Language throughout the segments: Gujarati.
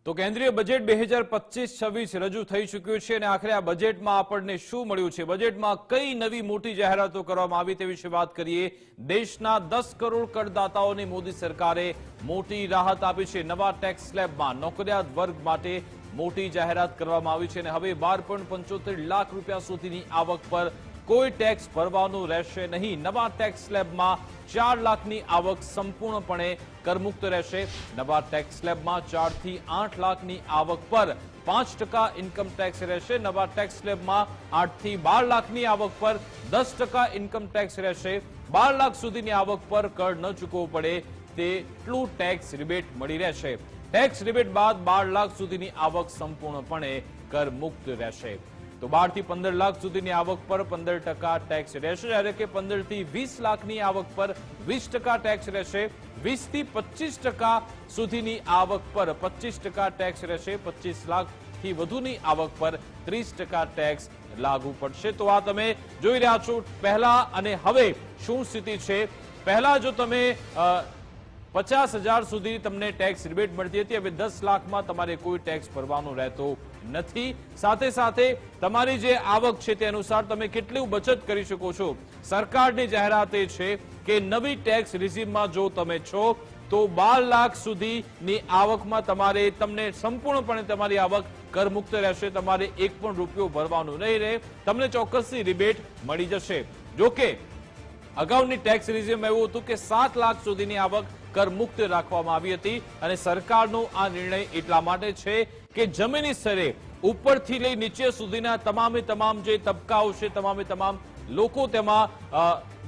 તો કેન્દ્રીય બજેટ 2025-26 રજૂ થઈ ચૂક્યું છે અને આખરે આ બજેટમાં આપણને શું મળ્યું છે, બજેટમાં કઈ નવી મોટી જાહેરાતો કરવામાં આવી તે વિશે વાત કરીએ। દેશના 10 કરોડ કરદાતાઓને મોદી સરકારે મોટી રાહત આપી છે। નવા ટેક્સ સ્લેબમાં નોકરિયાત વર્ગ માટે મોટી જાહેરાત કરવામાં આવી છે અને હવે 12.75 લાખ રૂપિયા સુધીની આવક પર કોઈ ટેક્સ ભરવાનું રહેશે નહીં। નવા ટેક્સ સ્લેબમાં 4 લાખની આવક સંપૂર્ણપણે કરમુક્ત રહેશે। નવા ટેક્સ સ્લેબમાં 4 થી 8 લાખની આવક પર 5% ઇન્કમ ટેક્સ રહેશે। નવા ટેક્સ સ્લેબમાં 8 થી 12 લાખની આવક પર 10% ઇન્કમ ટેક્સ રહેશે। 12 લાખ સુધીની આવક પર કર ન ચૂકવવો પડે તેટલું ટેક્સ રિબેટ મળી રહેશે। ટેક્સ રિબેટ બાદ 12 લાખ સુધીની આવક સંપૂર્ણપણે કરમુક્ત રહેશે। તો 12 થી 15 લાખ સુધીની આવક પર 15% ટેક્સ રહેશે, જ્યારે કે 15 થી 20 લાખની આવક પર 20% ટેક્સ રહેશે। 20 થી 25% સુધીની આવક પર 25% ટેક્સ રહેશે। 25 લાખથી વધુની આવક પર 30% ટેક્સ લાગુ પડશે। તો આ તમે જોઈ રહ્યા છો પહેલા અને હવે શું સ્થિતિ છે। પહેલા જો તમે 50,000 સુધી તમને ટેક્સ રિબેટ મળતી હતી, હવે 10 લાખમાં તમારે કોઈ ટેક્સ ભરવાનો રહેતો નથી। સાથે સાથે તમારી જે આવક છે તે અનુસાર તમે કેટલી બચત કરી શકો છો। સરકારની જાહેરાત એ છે કે નવી ટેક્સ રિજીમમાં જો તમે છો તો 12 લાખ સુધીની આવકમાં તમને સંપૂર્ણપણે તમારી આવક કરમુક્ત રહેશે। તમારે એક પણ રૂપિયો ભરવાનું નહીં રહે, તમને ચોક્કસથી રિબેટ મળી જશે। જોકે અગાઉની ટેક્સ રિજીમ એવું હતું કે 7 લાખ સુધીની આવક કરમુક્ત રાખવામાં આવી હતી અને સરકારનો આ નિર્ણય એટલા માટે છે કે જમીની સ્તરે ઉપરથી લઈ નીચે સુધીના તમામે તમામ જે તબક્કાઓ છે, તમામે તમામ લોકો તેમાં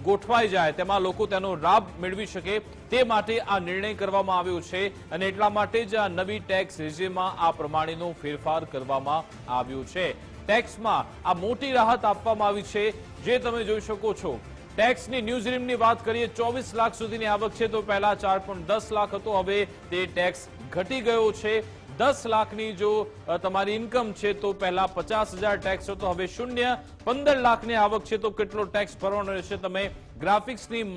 ગોઠવાઈ જાય, તેમાં લોકો તેનો લાભ મેળવી શકે તે માટે આ નિર્ણય કરવામાં આવ્યો છે અને એટલા માટે જ આ નવી ટેક્સ રિજીમમાં આ પ્રમાણેનો ફેરફાર કરવામાં આવ્યો છે। ટેક્સમાં આ મોટી રાહત આપવામાં આવી છે, જે તમે જોઈ શકો છો। ટેક્સની ન્યૂઝ વાત કરીએ, 24 લાખ સુધીની આવક છે તો પહેલા 4.10 લાખ હતો, હવે તે ટેક્સ ઘટી ગયો છે। 10 લાખની જો તમારી ઇન્કમ છે તો પહેલા 50,000 ટેક્સ હતો, હવે શૂન્ય। 15 લાખની આવક છે તો કેટલો ટેક્સ ભરવાનો રહેશે તમે ગ્રાફિક્સની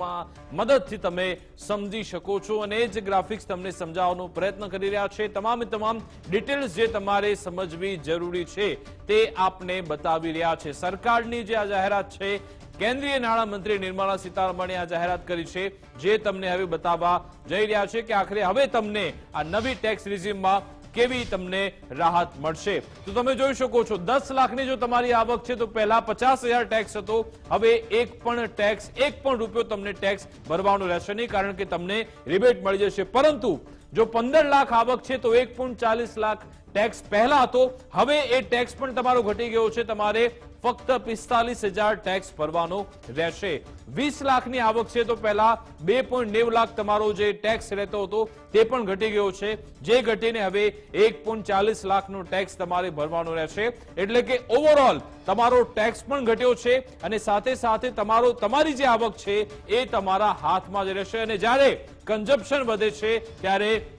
મદદથી તમે સમજી શકો છો અને એ જ ગ્રાફિક્સ તમને સમજાવવાનો પ્રયત્ન કરી રહ્યા છે। તમામે તમામ ડિટેલ્સ જે તમારે સમજવી જરૂરી છે તે આપને બતાવી રહ્યા છે। સરકારની જે આ જાહેરાત છે, કેન્દ્રીય નાણામંત્રી નિર્મલા સીતારમણે આ જાહેરાત કરી છે, જે તમને હવે બતાવવા જઈ રહ્યા છે કે આખરે હવે તમને આ નવી ટેક્સ રિજીમમાં કેવી તમને રાહત મળશે। તો તમે જોઈ શકો છો 10 લાખની જો તમારી આવક છે તો પહેલા 50,000 ટેક્સ હતો, હવે એક પણ રૂપિયો તમને ટેક્સ ભરવાનો રહેશે નહીં, કારણ કે તમને રિબેટ મળી જશે। પરંતુ જો 15 લાખ આવક છે તો 1.40 લાખ ટેક્સ પહેલા હતો, હવે એ ટેક્સ પણ તમારો ઘટી ગયો છે, તમારે ફક્ત 45,000 ટેક્સ ભરવાનો રહેશે। 20 લાખની આવક છે તો પહેલા 2.90 લાખ તમારો જે ટેક્સ રહેતો હતો તે પણ ઘટી ગયો છે, જે ઘટીને હવે 1.40 લાખનો ટેક્સ તમારે ભરવાનો રહેશે। એટલે કે ઓવરઓલ તમારો ટેક્સ પણ ઘટ્યો છે અને સાથે સાથે તમારી જે આવક છે એ તમારા હાથમાં જ રહેશે। અને જ્યારે કન્ઝમ્પશન વધે છે ત્યારે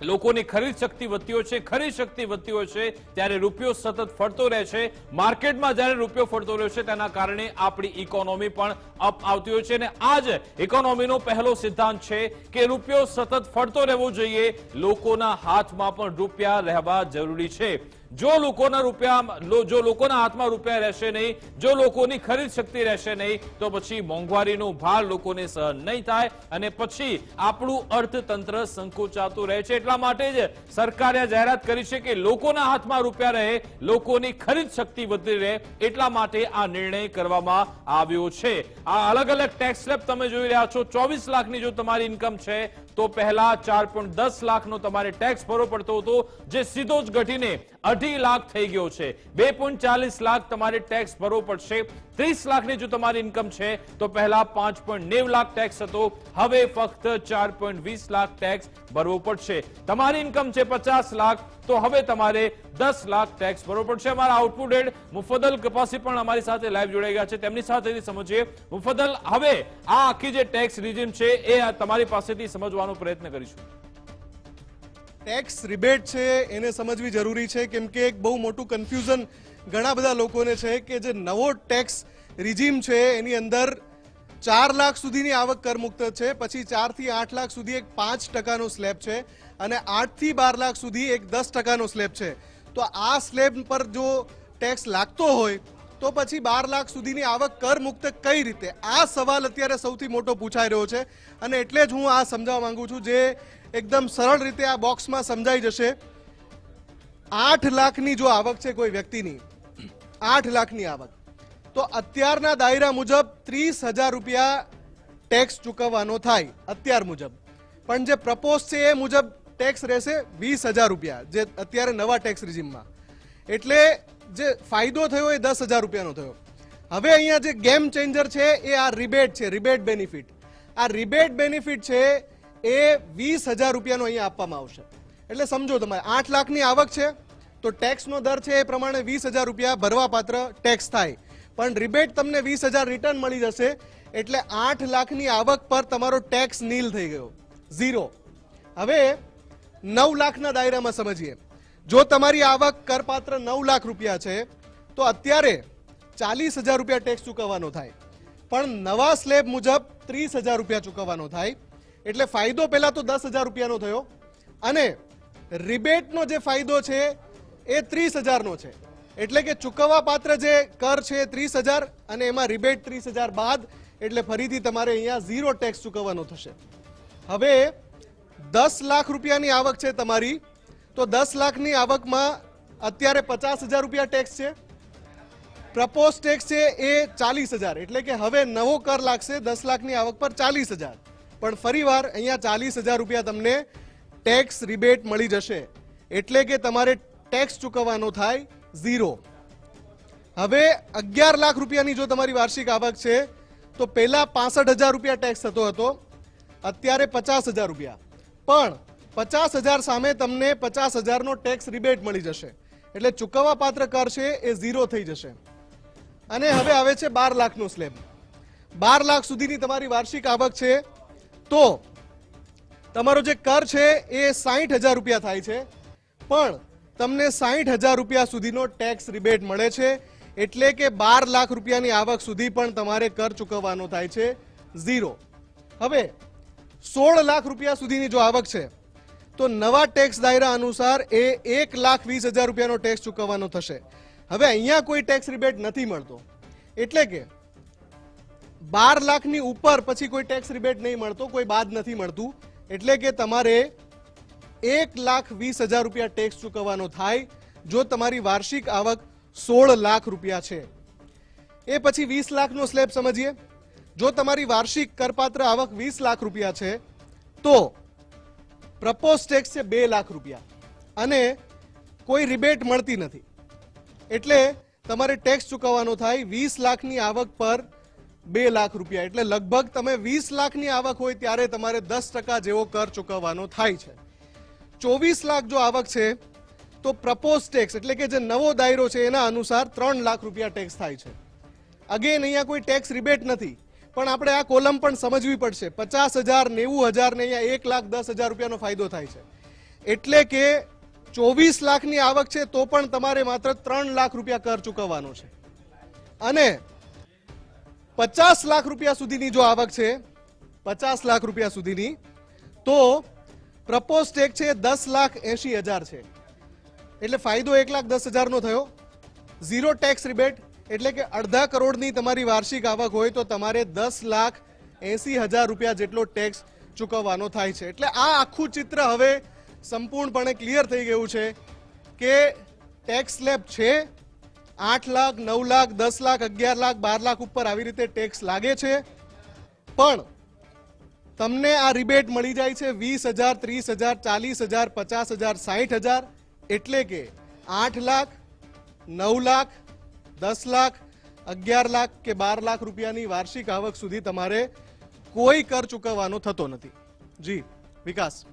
લોકોની ખરીદ શક્તિ વધતી હોય છે, ખરીદ શક્તિ વધતી હોય છે ત્યારે રૂપિયો સતત ફરતો રહે છે। માર્કેટમાં જ્યારે રૂપિયો ફરતો રહ્યો છે તેના કારણે આપણી ઇકોનોમી પણ અપ આવતી હોય છે અને આ જ ઇકોનોમીનો પહેલો સિદ્ધાંત છે કે રૂપિયો સતત ફરતો રહેવો જોઈએ, લોકોના હાથમાં પણ રૂપિયા રહેવા જરૂરી છે। જો લોકોના હાથમાં રૂપિયા રહેશે નહીં, જો લોકોની ખરીદ શક્તિ રહેશે નહીં તો પછી મોંઘવારીનો ભાર લોકોને સહન નહીં થાય અને પછી આપણું અર્થતંત્ર સંકોચાતું રહે છે। એટલા માટે જ સરકારે જાહેરાત કરી છે કે લોકોના હાથમાં રૂપિયા રહે, લોકોની ખરીદ શક્તિ વધી રહે, એટલા માટે આ નિર્ણય કરવામાં આવ્યો છે। આ અલગ અલગ ટેક્સ સ્લેબ તમે જોઈ રહ્યા છો। 24 લાખની જો તમારી ઇન્કમ છે તો પહેલા 4.10 લાખનો તમારે ટેક્સ ભરવો પડતો હતો, જે સીધો જ ઘટીને 2.5 લાખ થઈ ગયો છે। 2.40 લાખ તમારે ટેક્સ ભરવો પડશે। 30 લાખની જો તમારી ઇન્કમ છે તો પહેલા 5.90 લાખ ટેક્સ હતો, હવે ફક્ત 4.20 લાખ ટેક્સ ભરવો પડશે। તમારી ઇન્કમ છે 50 લાખ તો હવે તમારે 10 લાખ ટેક્સ ભરવો પડશે। અમારા આઉટપુટ હેડ મુફદ્દલ કપાસી પણ અમારી સાથે લાઈવ જોડાઈ ગયા છે, તેમની સાથેથી સમજીએ। મુફદ્દલ, હવે આ આખી જે ટેક્સ રિજીમ છે એ તમારી પાસેથી સમજવાનો પ્રયત્ન કરીશું। ટેક્સ રિબેટ છે એને સમજવી જરૂરી છે, કેમ કે એક બહુ મોટું કન્ફ્યુઝન ઘણા બધા લોકોને છે કે જે નવો ટેક્સ રિજીમ છે એની અંદર 4 લાખ સુધીની આવક કરમુક્ત છે, પછી 4 થી 8 લાખ સુધી એક 5% સ્લેબ છે, અને 8 થી 12 લાખ સુધી એક 10% સ્લેબ છે. તો આ સ્લેબ પર જો ટેક્સ લાગતો હોય તો પછી 12 લાખ સુધીની આવક કરમુક્ત કઈ રીતે? આ સવાલ અત્યારે સૌથી મોટો પૂછાઈ રહ્યો છે, અને એટલે જ હું આ સમજાવવા માંગુ છું, જે એકદમ સરળ રીતે આ બોક્સમાં સમજાઈ જશે. 8 લાખની જો આવક છે કોઈ વ્યક્તિની, 8 લાખની આવક, તો અત્યારના દાયરા મુજબ 30,000 રૂપિયા ટેક્સ ચૂકવવાનો થાય અત્યાર મુજબ. પણ જે પ્રપોઝ છે એ મુજબ ટેક્સ રહેશે 20,000 રૂપિયા, જે અત્યારે નવા ટેક્સ રિજીમમાં. એટલે જે ફાયદો થયો એ 10,000 રૂપિયાનો થયો. હવે અહીંયા જે ગેમ ચેન્જર છે એ આ રિબેટ છે, રિબેટ બેનિફિટ. આ રિબેટ બેનિફિટ છે એ 20,000 રૂપિયાનો અહીંયા આપવામાં આવશે. એટલે સમજો, તમારે 8 લાખની આવક છે તો ટેક્સનો દર છે એ પ્રમાણે 20,000 રૂપિયા ભરવાપાત્ર ટેક્સ થાય. પણ રિબેટ તમને 20,000 રિટર્ન મળી જશે, એટલે 8 લાખની આવક પર તમારો ટેક્સ નીલ થઈ ગયો, 0. હવે 9 લાખના દાયરામાં સમજીએ. જો તમારી આવક કરપાત્ર 9 લાખ રૂપિયા છે તો અત્યારે 40,000 રૂપિયા ટેક્સ ચૂકવવાનો થાય, પણ નવા સ્લેબ મુજબ 30,000 રૂપિયા ચૂકવવાનો થાય. એટલે ફાયદો પહેલા તો 10,000 રૂપિયાનો થયો, અને રિબેટનો જે ફાયદો છે એ 30,000નો છે. એટલે કે ચૂકવવા પાત્ર જે કર છે 30,000, અને એમાં રિબેટ 30,000 બાદ, એટલે ફરીથી તમારે અહીંયા 0 ટેક્સ ચૂકવવાનો થશે. હવે 10 લાખ રૂપિયાની આવક છે તમારી, તો 10 લાખની આવકમાં અત્યારે 50,000 રૂપિયા ટેક્સ છે. પ્રપોઝ ટેક્સ છે એ 40,000, એટલે કે હવે નવો કર લાગશે 10 લાખની આવક પર 40,000. પણ ફરીવાર અહીંયા 40,000 રૂપિયા તમને ટેક્સ રિબેટ મળી જશે, એટલે કે તમારે ટેક્સ ચૂકવવાનો થાય 0. હવે 11 લાખ રૂપિયાની જો તમારી વાર્ષિક આવક છે તો પહેલા 65,000 રૂપિયા ટેક્સ થતો હતો, અત્યારે 50,000 રૂપિયા. પણ 50,000 સામે તમને 50,000નો ટેક્સ રિબેટ મળી જશે, એટલે ચૂકવવા પાત્ર કર છે એ 0 થઈ જશે. અને હવે આવે છે 12 લાખનો સ્લેબ. 12 લાખ સુધીની તમારી વાર્ષિક આવક છે તો તમારો જે કર છે એ 60,000 રૂપિયા થાય છે, પણ તમને 60,000 રૂપિયા સુધીનો ટેક્સ રિબેટ મળે છે. એટલે કે 12 લાખ રૂપિયાની આવક સુધી પણ તમારે કર ચૂકવવાનો થાય છે 0. હવે 16 લાખ રૂપિયા સુધીની જો આવક છે તો નવા ટેક્સ દાયરા અનુસાર એ 1,20,000 રૂપિયાનો ટેક્સ ચૂકવવાનો થશે. હવે અહીંયા કોઈ ટેક્સ રિબેટ નથી મળતો, એટલે કે 12 લાખની ઉપર પછી કોઈ ટેક્સ રિબેટ નહીં મળતો, કોઈ બાદ નથી મળતું. એટલે કે તમારે 1,20,000 રૂપિયા ટેક્સ ચૂકવવાનો થાય જો તમારી વાર્ષિક આવક 16 લાખ રૂપિયા છે. એ પછી 20 લાખનો સ્લેબ સમજીએ. જો તમારી વાર્ષિક કરપાત્ર આવક 20 લાખ રૂપિયા છે તો પ્રપોઝ ટેક્સ છે 2 લાખ રૂપિયા, અને કોઈ રિબેટ મળતી નથી. એટલે તમારે ટેક્સ ચૂકવવાનો થાય 20 લાખની આવક પર 2 લાખ રૂપિયા. એટલે લગભગ તમે 20 લાખની આવક હોય ત્યારે તમારે 10% જેવો કર ચૂકવવાનો થાય છે. 24 લાખ જો આવક છે તો પ્રપોઝ ટેક્સ એટલે કે જે નવો દાયરો છે એના અનુસાર 3 લાખ રૂપિયા ટેક્સ થાય છે. અગેન અહીંયા કોઈ ટેક્સ રિબેટ નથી, પણ આપણે આ કોલમ પણ સમજવી પડશે. 50,000, 90,000 ને અહીંયા 1,10,000 રૂપિયાનો ફાયદો થાય છે. એટલે કે 24 લાખની આવક છે તો પણ તમારે માત્ર 3 લાખ રૂપિયા કર ચૂકવવાનો છે. અને 50 લાખ રૂપિયા સુધીની જો આવક છે, 50 લાખ રૂપિયા સુધીની, તો પ્રપોઝ ટેક્સ છે 10,80,000 છે. એટલે ફાયદો 1,10,000નો થયો, 0 ટેક્સ રિબેટ. એટલે કે અડધા કરોડની તમારી વાર્ષિક આવક હોય તો તમારે 10,80,000 રૂપિયા જેટલો ટેક્સ ચૂકવવાનો થાય છે. એટલે આ આખું ચિત્ર હવે સંપૂર્ણપણે ક્લિયર થઈ ગયું છે કે ટેક્સ સ્લેબ છે 8 લાખ, 9 લાખ, 10 લાખ, 11 લાખ, 12 લાખ ઉપર આવી રીતે ટેક્સ લાગે છે. પણ તમને આ રિબેટ મળી જાય છે 20,000, 30,000, 40,000, 50,000, 60,000. એટલે કે 8 લાખ, 9 લાખ, 10 લાખ, 11 લાખ કે 12 લાખ રૂપિયાની વાર્ષિક આવક સુધી તમારે કોઈ કર ચૂકવવાનો થતો નથી. જી વિકાસ.